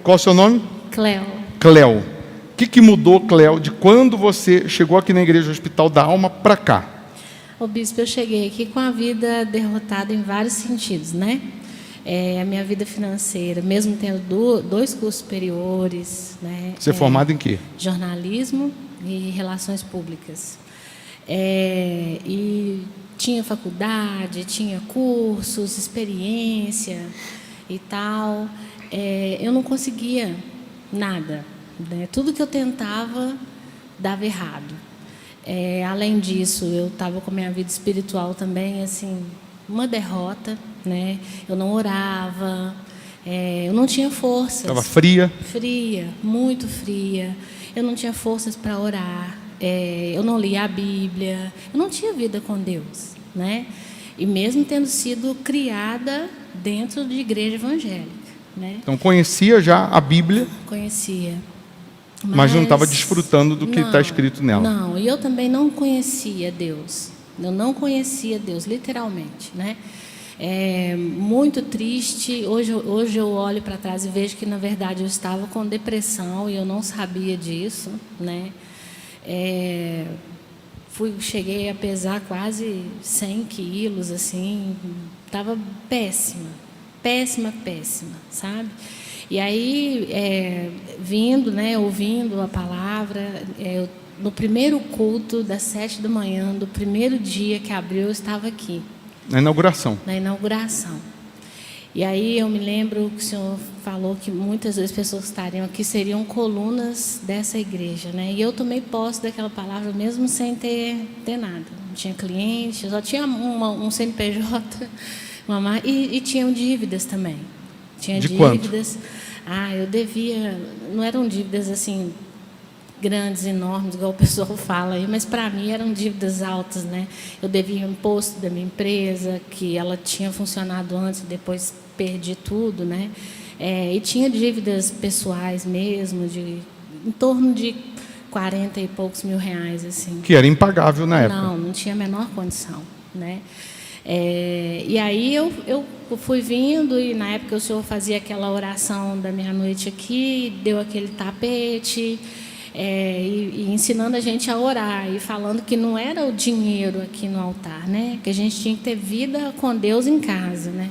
Qual o seu nome? Cléo. Cléo. O que mudou, Cléo, de quando você chegou aqui na Igreja Hospital da Alma para cá? Ô bispo, eu cheguei aqui com a vida derrotada em vários sentidos, né? A minha vida financeira, mesmo tendo dois cursos superiores, né? Você é formado em quê? Jornalismo e relações públicas. E tinha faculdade, tinha cursos, experiência e tal. Eu não conseguia nada, né? Tudo que eu tentava dava errado. Além disso, eu estava com a minha vida espiritual também, assim, uma derrota, né? Eu não orava, eu não tinha forças. Estava fria? Fria, muito fria. Eu não tinha forças para orar. Eu não lia a Bíblia. Eu não tinha vida com Deus, né? E mesmo tendo sido criada dentro de igreja evangélica, né? Então conhecia já a Bíblia? Conhecia. Mas não estava desfrutando do que está escrito nela. Não, e eu também não conhecia Deus. Eu não conhecia Deus, literalmente, né? Muito triste. Hoje eu olho para trás e vejo que, na verdade, eu estava com depressão e eu não sabia disso, né? Cheguei a pesar quase 100 quilos, assim. Estava péssima, sabe? E aí, vindo, né, ouvindo a palavra, no primeiro culto das 7 da manhã, do primeiro dia que abriu, eu estava aqui. Na inauguração. Na inauguração. E aí eu me lembro que o senhor falou que muitas das pessoas que estariam aqui seriam colunas dessa igreja, né? E eu tomei posse daquela palavra mesmo sem ter nada. Não tinha cliente, eu só tinha um CNPJ, e tinham dívidas também. Tinha de dívidas. Quanto? Eu devia, não eram dívidas assim grandes, enormes, igual o pessoal fala aí, mas para mim eram dívidas altas, né? Eu devia imposto da minha empresa, que ela tinha funcionado antes e depois perdi tudo, né? E tinha dívidas pessoais mesmo, em torno de 40 e poucos mil reais, assim. Que era impagável na época. Não tinha a menor condição, né? E aí eu fui vindo, e na época o senhor fazia aquela oração da meia-noite aqui, deu aquele tapete, e ensinando a gente a orar, e falando que não era o dinheiro aqui no altar, né? Que a gente tinha que ter vida com Deus em casa, né?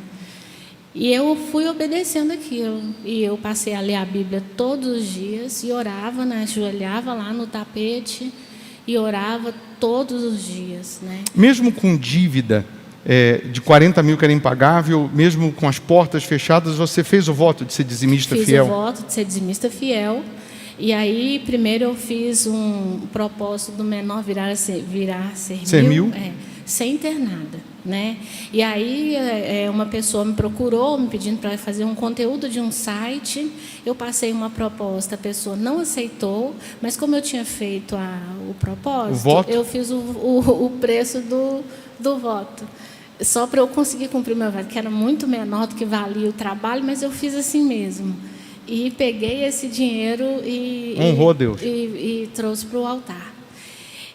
E eu fui obedecendo aquilo, e eu passei a ler a Bíblia todos os dias, e orava, né? Ajoelhava lá no tapete, e orava todos os dias, né? Mesmo com dívida de 40 mil que era impagável, mesmo com as portas fechadas, você fez o voto de ser dizimista fiel? Fiz o voto de ser dizimista fiel. E aí, primeiro eu fiz um propósito do menor virar ser mil, sem ter nada, né? E aí uma pessoa me procurou, me pedindo para fazer um conteúdo de um site. Eu passei uma proposta, a pessoa não aceitou, mas como eu tinha feito o propósito, eu fiz o preço do voto. Só para eu conseguir cumprir o meu voto, que era muito menor do que valia o trabalho, mas eu fiz assim mesmo. E peguei esse dinheiro honrou a Deus. E trouxe para o altar.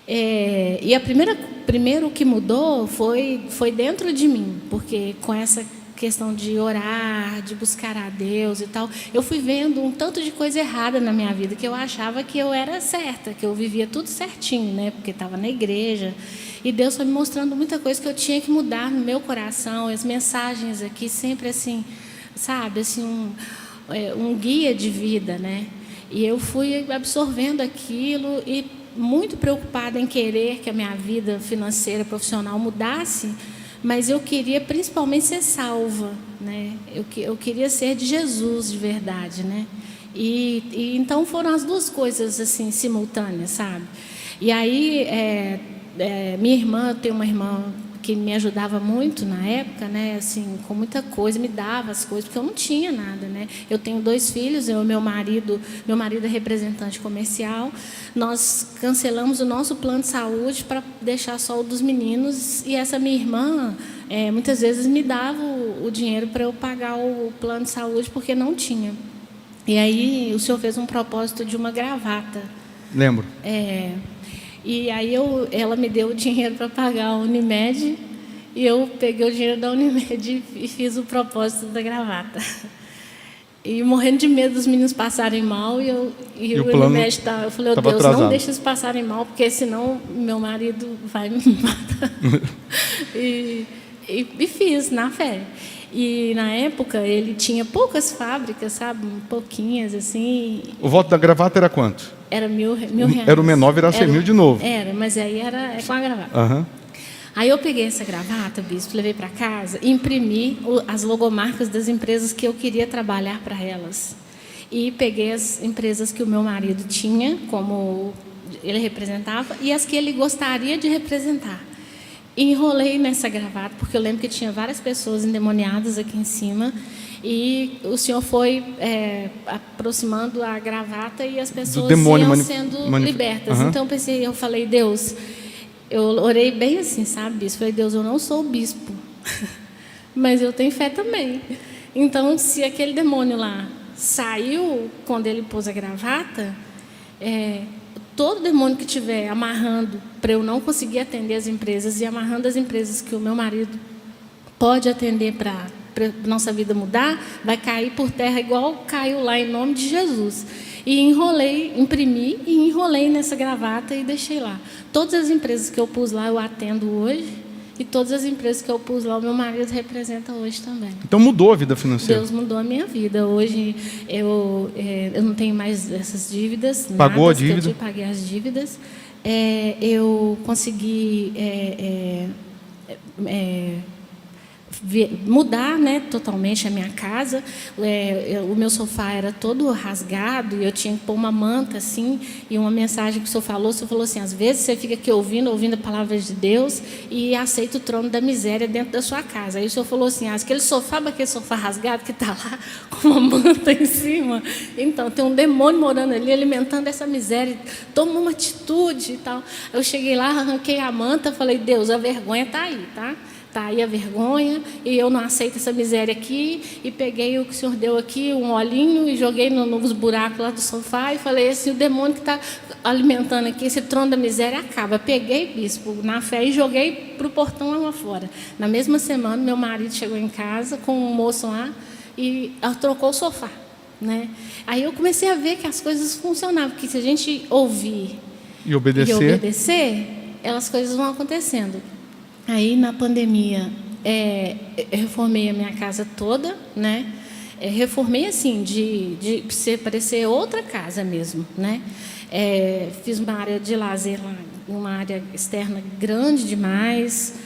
E primeiro que mudou foi dentro de mim, porque com essa questão de orar, de buscar a Deus e tal, eu fui vendo um tanto de coisa errada na minha vida, que eu achava que eu era certa, que eu vivia tudo certinho, né? Porque estava na igreja. E Deus foi me mostrando muita coisa que eu tinha que mudar no meu coração. As mensagens aqui sempre assim, sabe, assim, um guia de vida, né? E eu fui absorvendo aquilo e muito preocupada em querer que a minha vida financeira, profissional mudasse, mas eu queria principalmente ser salva, né? Eu queria ser de Jesus de verdade, né? E então foram as duas coisas assim simultâneas, sabe? E aí minha irmã, eu tenho uma irmã que me ajudava muito na época, né, assim, com muita coisa, me dava as coisas, porque eu não tinha nada, né? Eu tenho 2 filhos, meu marido é representante comercial. Nós cancelamos o nosso plano de saúde para deixar só o dos meninos, e essa minha irmã muitas vezes me dava o dinheiro para eu pagar o plano de saúde, porque não tinha. E aí o senhor fez um propósito de uma gravata. Lembro. E aí ela me deu o dinheiro para pagar a Unimed, e eu peguei o dinheiro da Unimed e fiz o propósito da gravata. E morrendo de medo dos meninos passarem mal, e o Unimed eu falei, Deus, atrasado. não deixa eles passarem mal, porque senão meu marido vai me matar. e fiz, na fé. E na época ele tinha poucas fábricas, sabe? Pouquinhas, assim. O voto da gravata era quanto? Era R$1.000. Era o menor, virar 100.000 de novo. Era, mas aí era com a gravata. Uhum. Aí eu peguei essa gravata, bispo, levei para casa e imprimi as logomarcas das empresas que eu queria trabalhar para elas. E peguei as empresas que o meu marido tinha, como ele representava, e as que ele gostaria de representar. E enrolei nessa gravata, porque eu lembro que tinha várias pessoas endemoniadas aqui em cima, e o Senhor foi aproximando a gravata e as pessoas iam sendo libertas. Uhum. Então eu falei, Deus... Eu orei bem assim, sabe, bispo? Falei, Deus, eu não sou bispo, mas eu tenho fé também. Então, se aquele demônio lá saiu quando ele pôs a gravata, todo demônio que estiver amarrando para eu não conseguir atender as empresas e amarrando as empresas que o meu marido pode atender para nossa vida mudar, vai cair por terra igual caiu lá, em nome de Jesus. E imprimi e enrolei nessa gravata e deixei lá. Todas as empresas que eu pus lá, eu atendo hoje. E todas as empresas que eu pus lá, o meu marido representa hoje também. Então mudou a vida financeira? Deus mudou a minha vida. Hoje eu não tenho mais essas dívidas. Pagou a dívida? Eu paguei as dívidas. Eu consegui... mudar, né, totalmente a minha casa. O meu sofá era todo rasgado e eu tinha que pôr uma manta assim, e uma mensagem que o senhor falou assim, às vezes você fica aqui ouvindo a palavra de Deus e aceita o trono da miséria dentro da sua casa. Aí o senhor falou assim, aquele sofá rasgado que está lá com uma manta em cima, então tem um demônio morando ali alimentando essa miséria, toma uma atitude e tal. Eu cheguei lá, arranquei a manta, falei, Deus, a vergonha está aí, tá? Está aí a vergonha, e eu não aceito essa miséria aqui, e peguei o que o senhor deu aqui, um olhinho, e joguei nos buracos lá do sofá, e falei assim, o demônio que está alimentando aqui, esse trono da miséria acaba. Peguei, bispo, na fé, e joguei para o portão lá fora. Na mesma semana, meu marido chegou em casa com um moço lá, e trocou o sofá, né? Aí eu comecei a ver que as coisas funcionavam, porque se a gente ouvir e obedecer, as coisas vão acontecendo. Aí, na pandemia, eu reformei a minha casa toda, né? Reformei assim, de parecer outra casa mesmo, né? Fiz uma área de lazer lá, uma área externa grande demais.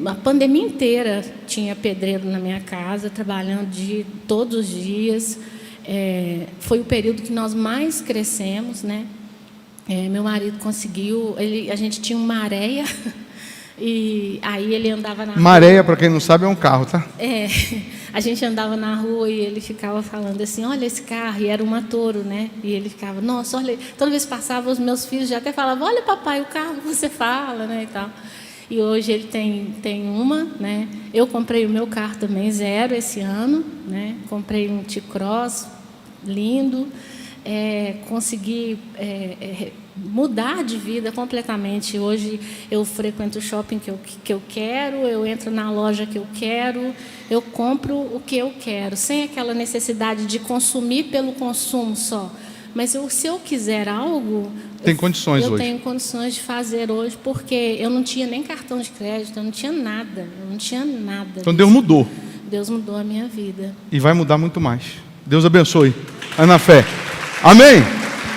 A pandemia inteira tinha pedreiro na minha casa, trabalhando todos os dias. Foi o período que nós mais crescemos, né? Meu marido conseguiu, a gente tinha uma areia. E aí ele andava na rua. Maréia, para quem não sabe, é um carro, tá? A gente andava na rua e ele ficava falando assim, olha esse carro, e era uma Toro, né? E ele ficava, nossa, olha, toda vez que passava, os meus filhos já até falavam, olha papai, o carro que você fala, né, e tal. E hoje ele tem uma, né? Eu comprei o meu carro também, 0 esse ano, né? Comprei um T-Cross lindo, consegui mudar de vida completamente. Hoje eu frequento o shopping que eu quero, eu entro na loja que eu quero, eu compro o que eu quero, sem aquela necessidade de consumir pelo consumo só. Mas se eu quiser algo, tem condições eu hoje. tenho condições de fazer hoje, porque eu não tinha nem cartão de crédito, eu não tinha nada, Então Deus mudou. Deus mudou a minha vida. E vai mudar muito mais. Deus abençoe. É na fé. Amém?